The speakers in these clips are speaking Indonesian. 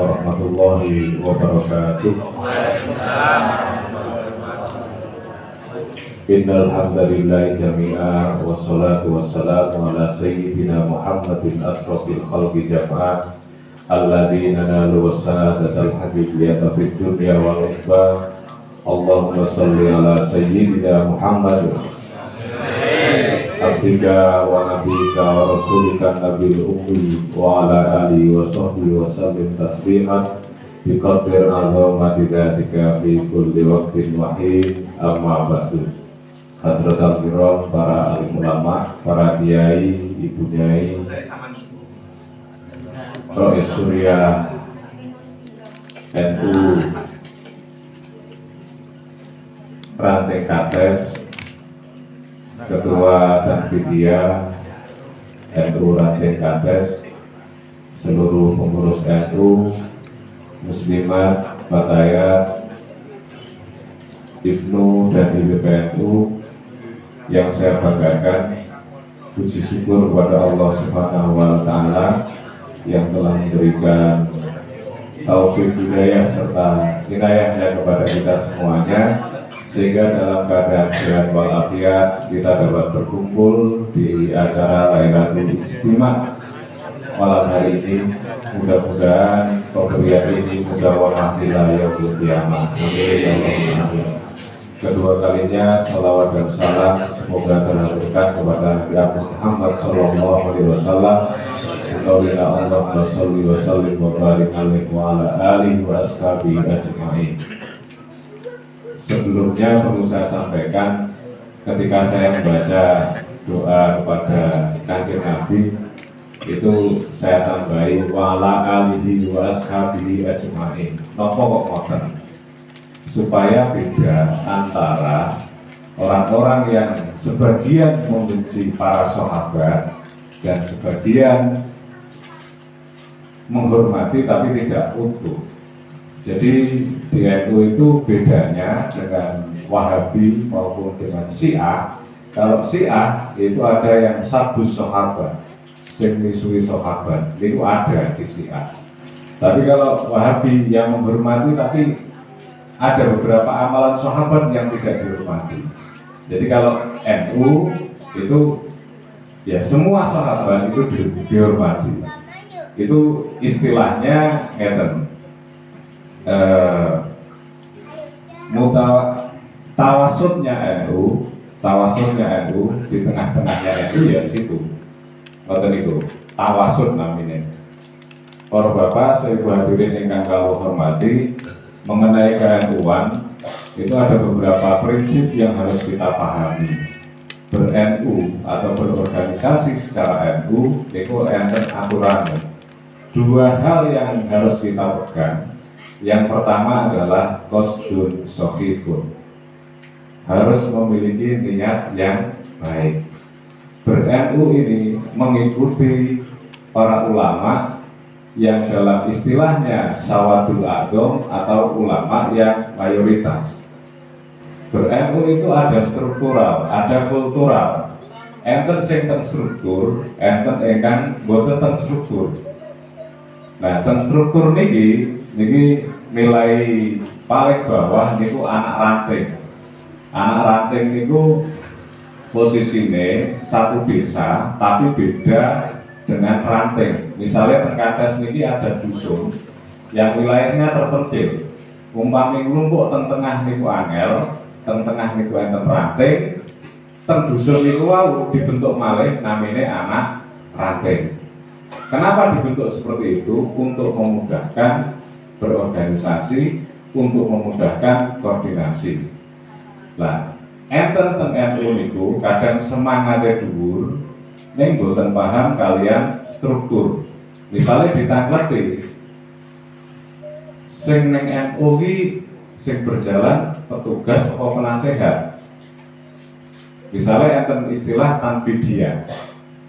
warahmatullahi wabarakatuh. Innal hamdalillahi jami'a wassalatu wassalamu ala sayyidina Muhammadin asrofil khalqi jam'a alladzina nalu wassadatal habib liyata fid dunya wal ukhra. Allahumma salli ala sayyidina Muhammad abdika wa nabiyika wa rasulika nabil ummi wa ala alihi wa sahbihi wa sallim tasliman biqadri azamati dzatika fi kulli waqtin wa hin. Amma ba'du. Hadratul kiram, para alim ulama, para kiai, ibu nyai, Rois Surya NU Ranting Kates, Ketua dan Vidya NU Ranting Kates, seluruh pengurus NU, Muslimat, Batayat, Ibnu dan IBPNU yang saya banggakan. Puji syukur kepada Allah Subhanahu wa Ta'ala yang telah memberikan taufik hidayah serta inayahnya kepada kita semuanya, sehingga dalam keadaan sehat walafiat kita dapat berkumpul di acara Lailatul Istimewa malam hari ini. Mudah-mudahan pemberian ini mudah-mudahan yaumil qiyamah. Amin. Kedua kalinya salawat dan salam semoga terhaturkan kepada Nabi Muhammad sallallahu alaihi wasallam. Qaulina Allahumma shalli wa sallim wa barik alaihi wa ala alihi wa ashabihi ajma'in. Sebelumnya perlu saya sampaikan, ketika saya membaca doa kepada Kanjeng Nabi, itu saya tambahi wa ala alihi wa ashabihi ajma'in. Napa kok ngoten? Supaya beda antara orang-orang yang sebagian membenci para sahabat dan sebagian menghormati tapi tidak utuh. Jadi di NU itu bedanya dengan Wahabi maupun dengan Syiah. Kalau Syiah itu ada yang sabus sahabat, sing misui sahabat, itu ada di Syiah. Tapi kalau Wahabi yang menghormati tapi ada beberapa amalan sahabat yang tidak dihormati. Jadi kalau NU itu ya semua sahabat itu dihormati. Itu istilahnya ngeten. Tawasudnya NU di tengah-tengahnya NU ya situ. Ngoten itu tawasud namanya. Para bapak, saya hadirin ingkang kawula hormati, mengenai ke-NU-an itu ada beberapa prinsip yang harus kita pahami. Ber-NU atau berorganisasi secara NU itu enten aturannya. Dua hal yang harus kita pegang. Yang pertama adalah qasdun shahihun, harus memiliki niat yang baik. Ber-NU ini mengikuti para ulama yang dalam istilahnya sawadul a'dham atau ulama yang mayoritas. Ber-NU itu ada struktural, ada kultural. Enten sing teng struktur, enten ingkang boten teng struktur. Nah, teng struktur niki nilai paling bawah niku anak ranting. Anak ranting niku posisine satu desa tapi beda dengan ranting. Misalnya terkates niki ada dusun yang wilayahnya terpencil. Umpami nglumpuk teng tengah niku angel, teng tengah niku enten ranting, teng dusun niku wau dibentuk malih namine anak ranting. Kenapa dibentuk seperti itu? Untuk memudahkan berorganisasi, untuk memudahkan koordinasi. Lah, enten teng NU niku kadang semangate dhuwur, ning boten paham kalian struktur. Misalnya ditangleti sing ning NU ki sing berjalan petugas atau penasehat. Misalnya enten istilah tanfidiyah.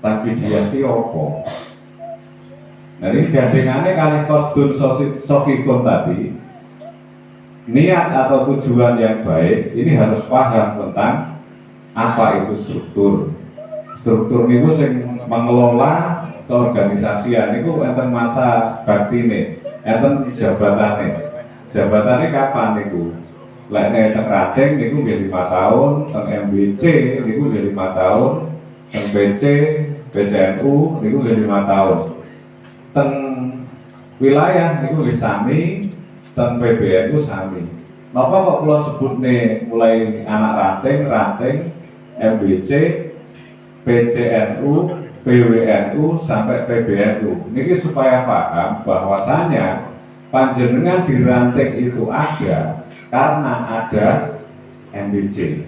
Tanfidiyah ki opo? Nah, ini gandengannya kali qasdun shahihun tadi. Niat atau tujuan yang baik ini harus paham tentang apa itu struktur. Struktur itu sing mengelola keorganisasian itu enten masa baktine. enten jabatane kapan niku? Lek nek teng Ranting niku nggih 5 tahun, teng MBC niku nggih 5 tahun, teng BC, BCNU niku nggih 5 tahun. Teng wilayah niku nggih sami, teng PBNU sami. Napa kok kula sebutne mulai anak ranting, MBC, PCNU, PWNU sampai PBNU. Niki supaya paham bahwasanya panjenengan di ranting itu ada karena ada MBC.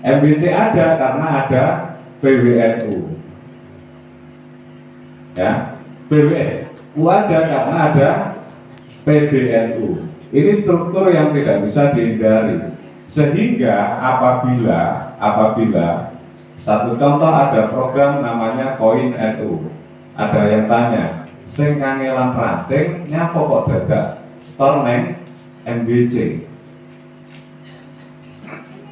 MBC ada karena ada PWNU. Ya, PWNU ada karena ada PBNU. Ini struktur yang tidak bisa dihindari. Sehingga apabila satu contoh ada program namanya Koin NU, ada yang tanya, sing kangelan ranting nyapa kok dadak store neng MBC.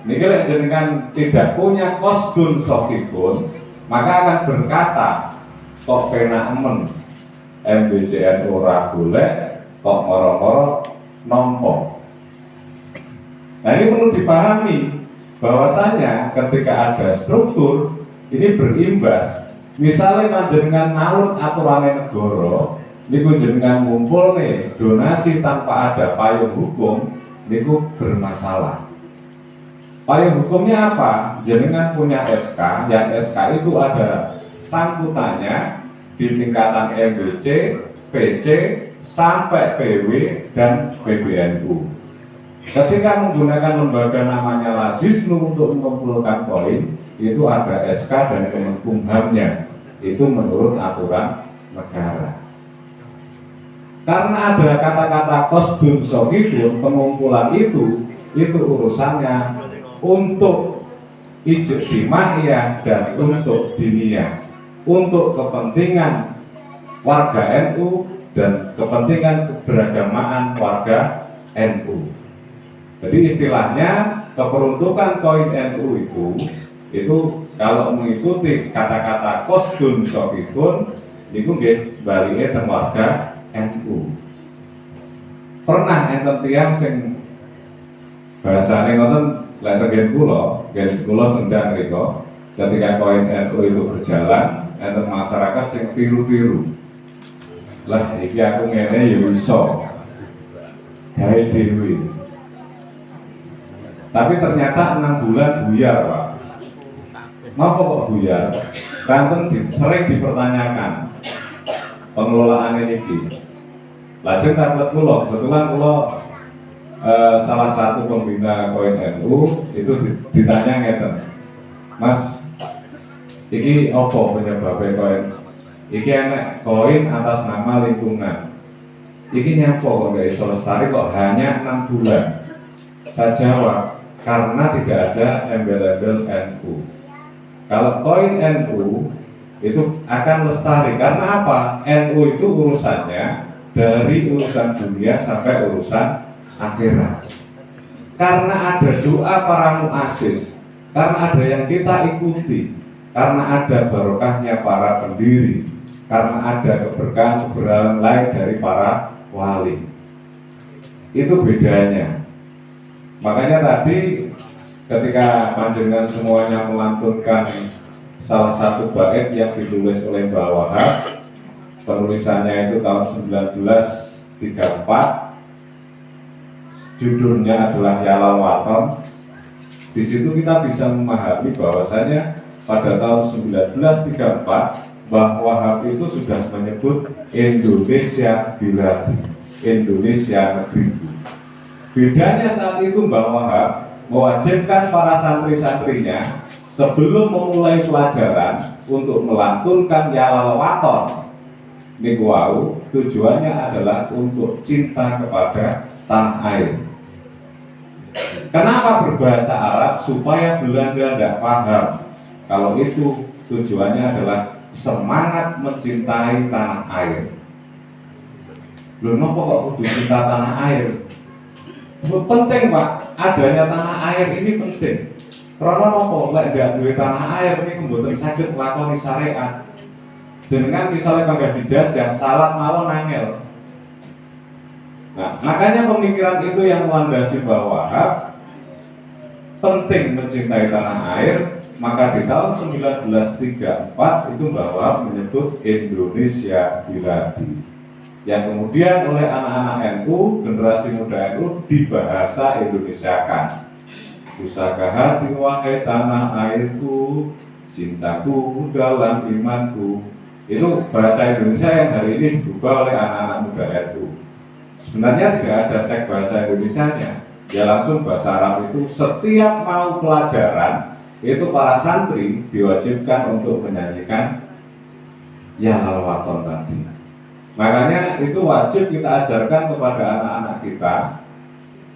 Niki lek jenengan tidak punya kosdun sokipun, maka akan berkata kok penak emen MBC NU ora golek, kok moro-moro nompo. Nah ini perlu dipahami bahwasanya ketika ada struktur ini berimbas. Misalnya panjenengan naun aturannya negara, niku jenengan ngumpul nih donasi tanpa ada payung hukum, niku bermasalah. Payung hukumnya apa? Jenengan punya SK, yang SK itu ada sangkutannya di tingkatan MBC, PC, sampai PW dan PBNU. Ketika menggunakan lembaga namanya Lasisnu untuk mengumpulkan koin, itu ada SK dan Kemenkumhamnya. Itu menurut aturan negara. Karena ada kata-kata kosdun sokidun, pengumpulan itu urusannya untuk ijtima'iyah dan untuk diniyah, untuk kepentingan warga NU dan kepentingan keberagamaan warga NU. Jadi istilahnya keperuntukan koin NU itu kalau mengikuti kata-kata kosdun sokidun itu nggih balike teng warga NU. Pernah enten tiyang sing bahasane ngoten lek gen kula sendang riko ketika koin NU itu berjalan enten masyarakat sing tiru-tiru. Lah iki aku ngene ya iso gawe dhewe. Tapi ternyata 6 bulan buyar, Pak. Kenapa kok buyar? Ranten sering dipertanyakan pengelolaan ini. Lajeng dapat kula, kebetulan kula salah satu pembina koin NU itu ditanya ngeten, Mas, iki apa penyebabnya koin? Iki enek koin atas nama lingkungan. Iki nyapa kok nggak iso lestari kok hanya 6 bulan. Saya jawab, karena tidak ada embel-embel NU. Kalau koin NU itu akan lestari karena apa? NU itu urusannya dari urusan dunia sampai urusan akhirat. Karena ada doa para muassis, karena ada yang kita ikuti, karena ada barokahnya para pendiri, karena ada keberkahan lain dari para wali. Itu bedanya. Makanya tadi ketika panjenengan semuanya melantunkan salah satu bait yang ditulis oleh Mbah Wahab, penulisannya itu tahun 1934, judulnya adalah Yalal Waton. Di situ kita bisa memahami bahwasanya pada tahun 1934 Mbah Wahab itu sudah menyebut Indonesia Biladi, Indonesia negeriku. Bedanya saat itu Mbah Wahab mewajibkan para santri-santrinya sebelum memulai pelajaran untuk melantunkan Yalal Waton. Niku wau tujuannya adalah untuk cinta kepada tanah air. Kenapa berbahasa Arab? Supaya Belanda tidak paham kalau itu tujuannya adalah semangat mencintai tanah air. Loh, nopo kok kudu cinta tanah air? Penting, Pak, adanya tanah air ini penting. Karena nopo lek ndak duwe tanah air niku mboten saged nglakoni syariat. Jenengan misalnya bangga dijajah, salat mawon angel. Nah, makanya pemikiran itu yang melandasi bahwa penting mencintai tanah air. Maka di tahun 1934 itu bahwa menyebut Indonesia Biladi, yang kemudian oleh anak-anak NU, generasi muda NU, dibahasa Indonesiakan. Pusaka hati wahai tanah airku, cintaku dalam imanku. Itu bahasa Indonesia yang hari ini diubah oleh anak-anak muda NU. Sebenarnya tidak ada teks bahasa Indonesianya, ya langsung bahasa Arab. Itu setiap mau pelajaran itu para santri diwajibkan untuk menyanyikan ya lalwaton tadi. Makanya itu wajib kita ajarkan kepada anak-anak kita,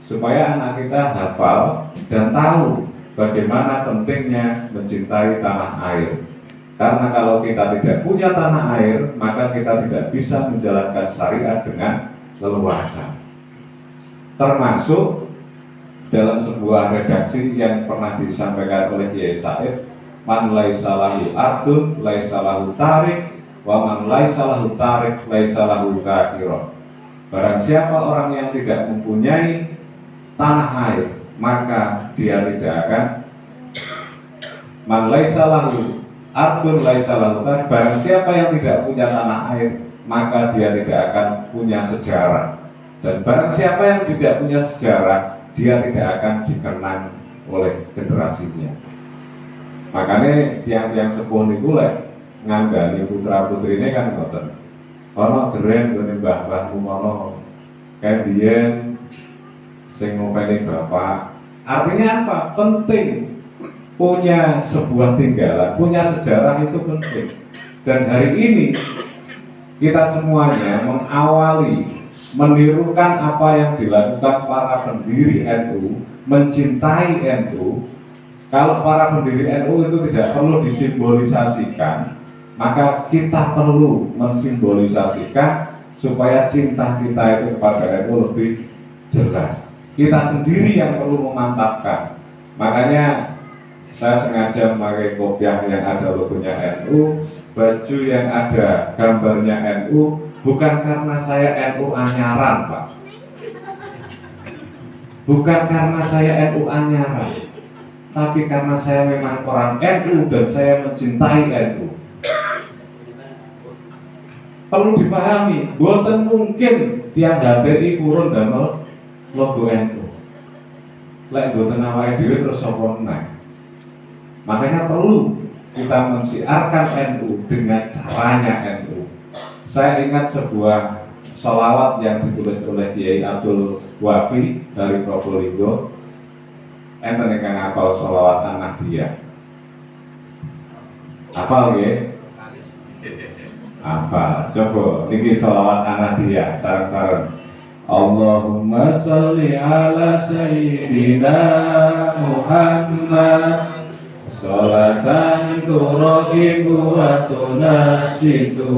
supaya anak kita hafal dan tahu bagaimana pentingnya mencintai tanah air. Karena kalau kita tidak punya tanah air, maka kita tidak bisa menjalankan syariat dengan leluasa. Termasuk dalam sebuah redaksi yang pernah disampaikan oleh Kiai Said, man laisa lahu ardun laisa lahu tarik, wa man laisa lahu tarik laisa lahu dzakirah. Barang siapa orang yang tidak mempunyai tanah air, maka dia tidak akan, man laisa lahu ardun laisa lahu tarik, barang siapa yang tidak punya tanah air, maka dia tidak akan punya sejarah. Dan barang siapa yang tidak punya sejarah, dia tidak akan dikenang oleh generasinya. Makanya tiang-tiang sepuh niku lek nganggani putra putrine kan ngoten. Ana geren gone mbah-mbahmu mono kae biyen sing ngopeni bapak. Artinya apa? Penting punya sebuah tinggalan, punya sejarah itu penting. Dan hari ini kita semuanya mengawali, menirukan apa yang dilakukan para pendiri NU, mencintai NU. Kalau para pendiri NU itu tidak perlu disimbolisasikan, maka kita perlu mensimbolisasikan supaya cinta kita itu kepada NU lebih jelas. Kita sendiri yang perlu memantapkan. Makanya saya sengaja memakai kopiah yang ada logonya NU, baju yang ada gambarnya NU, bukan karena saya NU anyaran, Pak. Bukan karena saya NU anyaran, tapi karena saya memang orang NU dan saya mencintai NU. Perlu dipahami, boten mungkin tiang HTI kurun damel logo NU. Lek boten awake dhewe terus sapa meneh. Makanya perlu kita mensiarkan NU dengan caranya NU. Saya ingat sebuah sholawat yang ditulis oleh Kiai Abdul Wafi dari Probolinggo. Enten ingkang hafal sholawat anak dia. Hafal nggih? Hafal. Coba niki sholawat anak dia, sareng-sareng. Allahumma sholli ala sayyidina Muhammad sholatan turaqibu wa tunasitu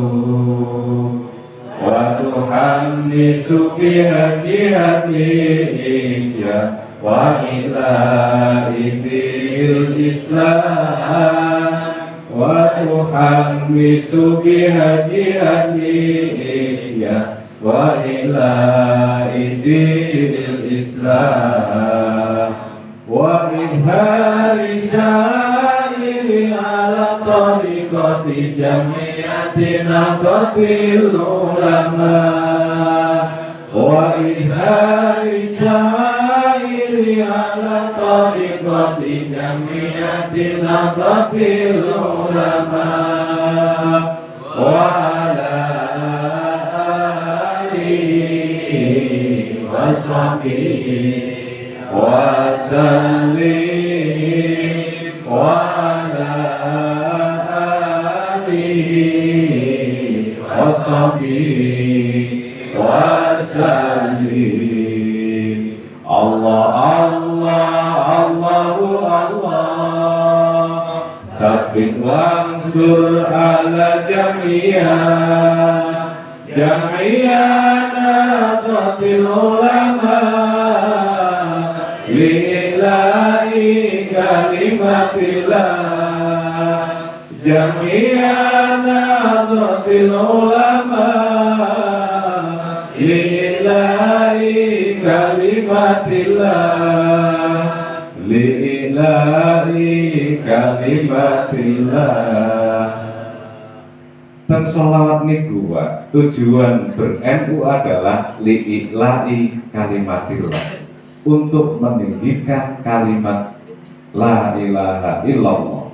wa tuhammisu biha jihadiyya wa ila idil islam wa tuhammisu biha jihadiyya wa ila idil islam wa ihari syairi ala tariqati jamiatina qabil ulama wa ihari syairi ala tariqati jamiatina qabil ulama wa ala alihi wa sahbihi wa sallim wa ala alihi wa sahbihi wa sallim. Allah Allah Allahu Allah tabbit wansur ala jami'ana qatil ulama lillahi kalimatillah jami'ana qatil ulama lillahi kalimatillah, li'ilahi kalimatillah. Dan sholawat niku tujuan ber-NU adalah li'ilahi kalimatillah, untuk meninggikan kalimat la ilaha illallah.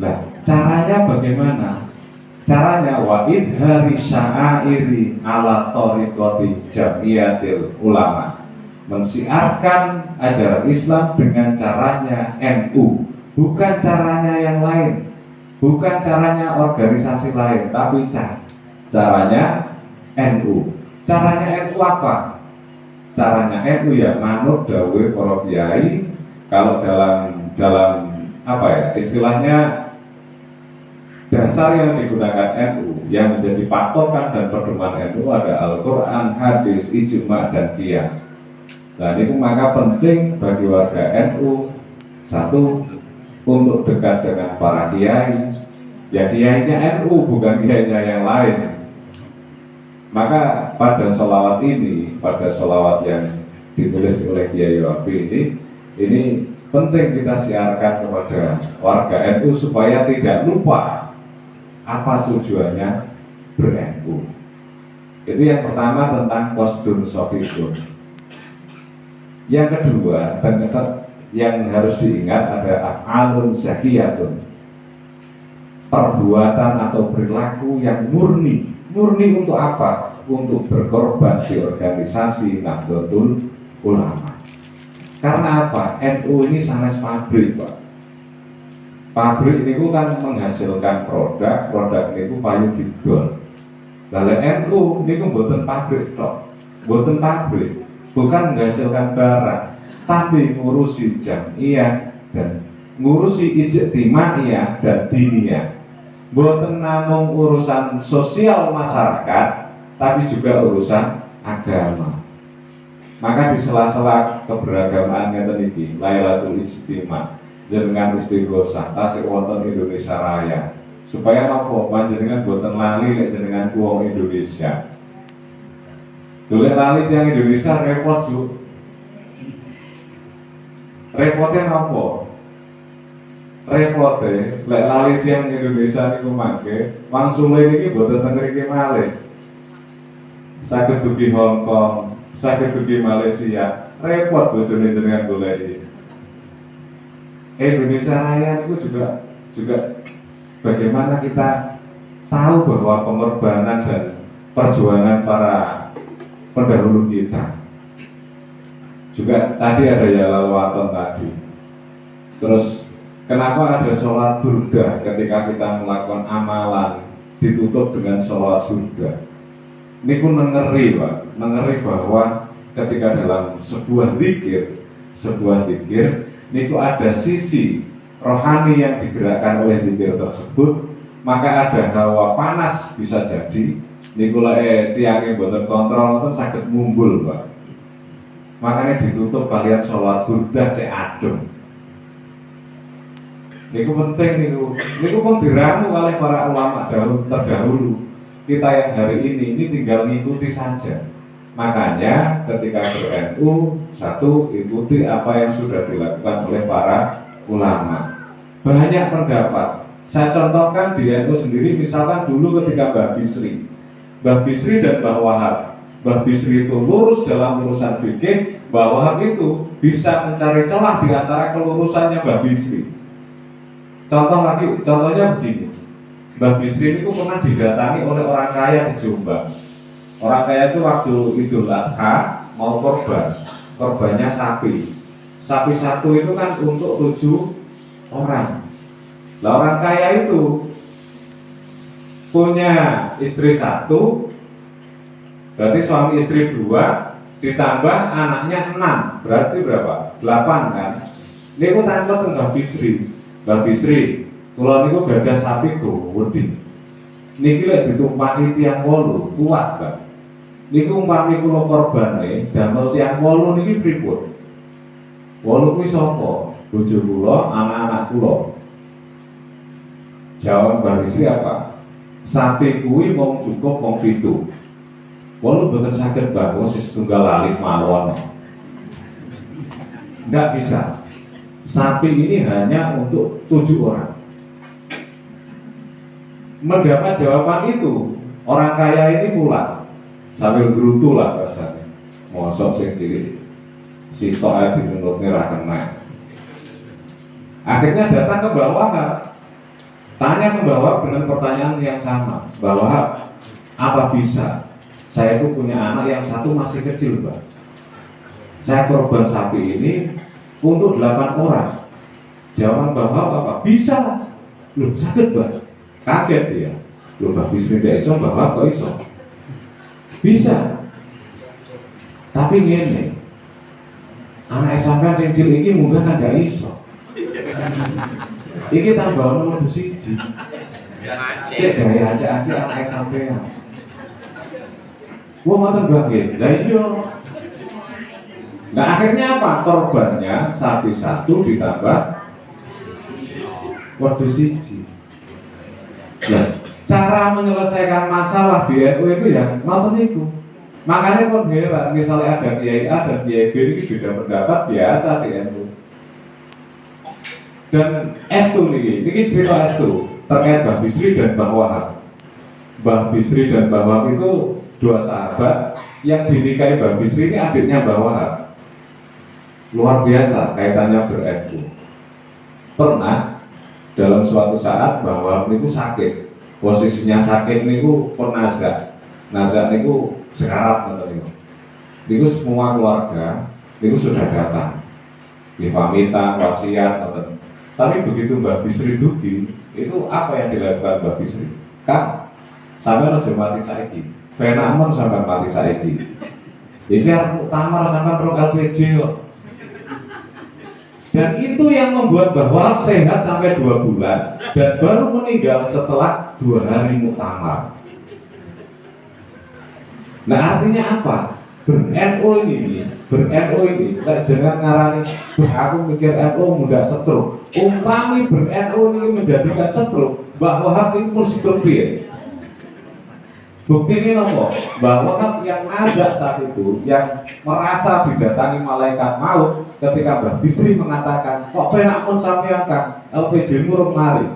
Nah, caranya bagaimana? Caranya wa idhari sya'airi ala thariqati jamiyatil ulama, mensiarkan ajaran Islam dengan caranya NU, bukan caranya yang lain, bukan caranya organisasi lain, tapi caranya NU. Caranya NU apa? Caranya NU ya manut dawuh para kiai. Kalau dalam apa ya istilahnya, dasar yang digunakan NU, yang menjadi patokan dan pedoman NU ada Al-Quran, hadis, ijma, dan qiyas. Nah, ini maka penting bagi warga NU, satu, untuk dekat dengan para kiai. Ya kiainya NU, bukan kiainya yang lain. Maka pada sholawat ini, pada sholawat yang ditulis oleh Kiai Wafi ini penting kita siarkan kepada warga NU supaya tidak lupa apa tujuannya ber-NU. Itu yang pertama tentang kosdun sofikun. Yang kedua, yang harus diingat ada af'alun zakiyatun, perbuatan atau perilaku yang murni. Murni untuk apa? Untuk berkorban di organisasi Nahdlatul Ulama. Karena apa? NU ini sanes pabrik, Pak. Pabrik ini kan menghasilkan produk ini payu didol. Lalu NU ini mboten pabrik tok, mboten pabrik, bukan menghasilkan barang, tapi ngurusi jamiyah dan ngurusi ijtimaiyah dan diniyah. Mboten namung urusan sosial masyarakat, tapi juga urusan agama. Maka di sela-sela keberagaman ngeten iki, Lailatul Ijtima, jenengan istighosah tasik wonten Indonesia Raya. Supaya napa panjenengan boten lali nek jenengan wong Indonesia. Dolek lali tiyang Indonesia repot, Bu. Repotnya napa? Repote lek lali tiyang Indonesia niku mangke wangsule niki boten teng mriki malih. Saged dugi Hong Kong, saged dugi Malaysia, repot bojone jenengan goleki. Indonesia Raya niku juga bagaimana kita tahu bahwa pengorbanan dan perjuangan para pendahulu kita. Juga tadi ada ya lalwaton tadi. Terus kenapa ada sholat burda ketika kita melakukan amalan ditutup dengan sholat burda? Ini pun mengeri, Pak. Mengeri bahwa ketika dalam sebuah zikir, ini ada sisi rohani yang digerakkan oleh zikir tersebut, maka ada hawa panas bisa jadi. Niku tiangnya boten kontrol itu sakit mumbul, Pak. Makanya ditutup kalian sholat burda cek adem. Niku penting niku pun diramu oleh para ulama terdahulu. Kita yang hari ini tinggal mengikuti saja. Makanya ketika ber-NU, satu, ikuti apa yang sudah dilakukan oleh para ulama. Banyak pendapat. Saya contohkan di NU sendiri, misalkan dulu ketika Mbah Bisri dan Mbah Wahab. Mbah Bisri itu lurus dalam urusan fikih, Mbah Wahab itu bisa mencari celah di antara kelurusannya Mbah Bisri. Contohnya begini, Mbah Bisri itu pernah didatangi oleh orang kaya di Jombang. Orang kaya itu waktu Idul Adha mau korbannya sapi. Sapi satu itu kan untuk 7 orang. Lah orang kaya itu punya istri 1, berarti suami istri 2, ditambah anaknya 6, berarti berapa? 8 kan? Ini aku tanya ke Mbah Bisri, kalau niku gadah sapi gede. Niki lek ditumpaki tiyang 8 kuat, Pak. Niku umpami kula korbane damel tiyang 8 niki pripun? 8 kuwi sapa? Bojo kula, anak-anak kula. Jawab Mbah Bisri apa? Sapi kuwi mung cukup mung 7. Walau boten saged bangun setunggal alif mawon. nggak bisa. Sapi ini hanya untuk 7 orang. Mendapat jawaban itu, orang kaya ini pulang sambil gerutu lah rasanya. Mosok sing cilik, sitok aja di mulutnya ra kena. Akhirnya datang ke bawahan, tanya ke bawah dengan pertanyaan yang sama, bahwa apa bisa? Saya itu punya anak yang satu masih kecil, Pak. Saya korban sapi ini untuk 8 orang. Jawaban bahwa apa? Bisa. Loh, sakit, Pak. Kaget dia. Loh, Mbak Bisri tidak iso, bahwa kok iso? Bisa. Tapi ngene, anak sampean sing cilik iki munggah kan gak iso. Iki tambah nomor siji. Cek gaya aja anak sampean. Wah, mboten nggih. Lah iya. Nah, akhirnya apa? Korbannya sapi 1 ditambah wedhus siji. Nah, cara menyelesaikan masalah di NU itu ya ngoten niku. Makanya kon heran, misalnya ada kiai A dan kiai B ini sudah pendapat biasa di NU. Dan S2 ini cerita S2 terkait Mbah Bisri dan Mbah Wahab. Mbah Bisri dan Mbah Wahab itu 2 sahabat yang dinikahi Mbah Bisri ini adiknya Mbah Wahab. Luar biasa kaitannya ber-NU. Pernah dalam suatu saat Mbah Wahab itu sakit. Posisinya sakit niku penazak. Nazak niku sekarat ngoten. Niku semua keluarga niku sudah datang. Di pamitan, wasiat ngoten. Tapi begitu Mbah Bisri dugi, itu apa yang dilakukan Mbah Bisri? Kak, sampai aja mati saiki. Penamun sampai mati saiki. Ini arep tamar sampai rok LPG kok. Dan itu yang membuat Mbah Wahab sehat sampai 2 bulan dan baru meninggal setelah 2 hari muktamar. Nah, artinya apa? Ber-NU ini, jangan ngarani aku mikir NU mudah stroke. Umpami ber-NU ini menjadikan stroke, Mbah Wahab ini mesti berpikir. Bukti ini nopo, bahwa kan yang ngajak saat itu, yang merasa didatangi malaikat maut, ketika Mbah Bisri mengatakan, kok penak pun sampean kan, LPG murung mari.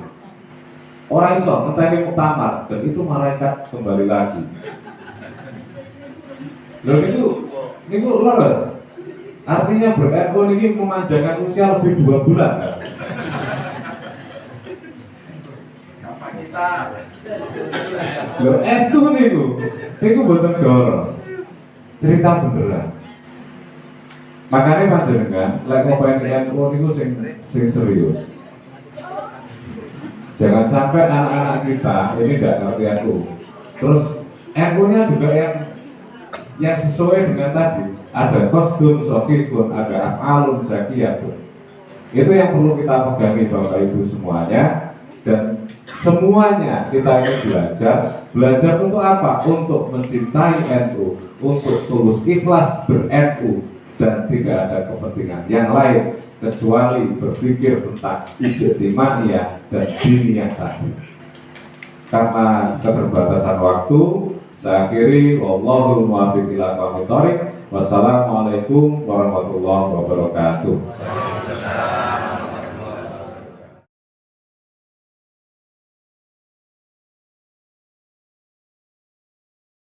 Orang iso ngenteni muktamar, dan itu malaikat kembali lagi. Lalu itu leres. Artinya ber-NU ini memanjangkan usia lebih 2 bulan. Kita lho S2 niku boten dorong. Cerita beneran. Makanya panjenengan lek ngopain NU niku sing serius. Jangan sampai anak-anak kita ini tidak ngerti NU. Terus NU-nya juga yang sesuai dengan tadi. Ada kostum, sokikun, ada af'alun, zakiyatun. Itu yang perlu kita pegangi Bapak Ibu semuanya. Dan semuanya kita ini belajar untuk apa? Untuk mencintai NU, untuk tulus ikhlas ber-NU dan tidak ada kepentingan yang lain kecuali berpikir tentang ijtima'iyah dan diniyah tadi. Karena keterbatasan waktu, saya akhiri wallahul muwaffiq ila aqwamit thoriq. Wassalamualaikum warahmatullahi wabarakatuh.